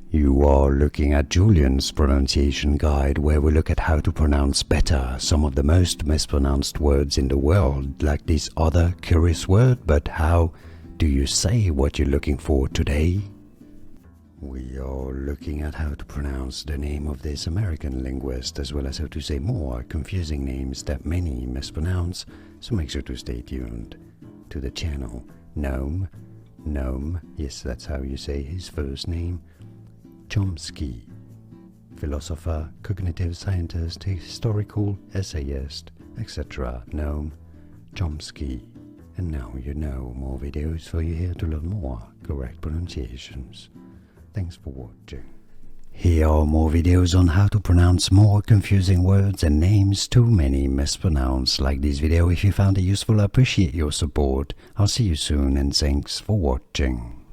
You are looking at Julian's pronunciation guide, where we look at how to pronounce better some of the most mispronounced words in the world, like this other curious word. But how do you say what you're looking for today? We are looking at how to pronounce the name of this American linguist, as well as how to say more confusing names that many mispronounce, so make sure to stay tuned to the channel. Noam, yes, that's how you say his first name, Chomsky, philosopher, cognitive scientist, historical essayist, etc. Noam Chomsky. And now you know more videos for you here to learn more correct pronunciations. Thanks for watching. Here are more videos on how to pronounce more confusing words and names too many mispronounced. Like this video if you found it useful. I appreciate your support. I'll see you soon and thanks for watching.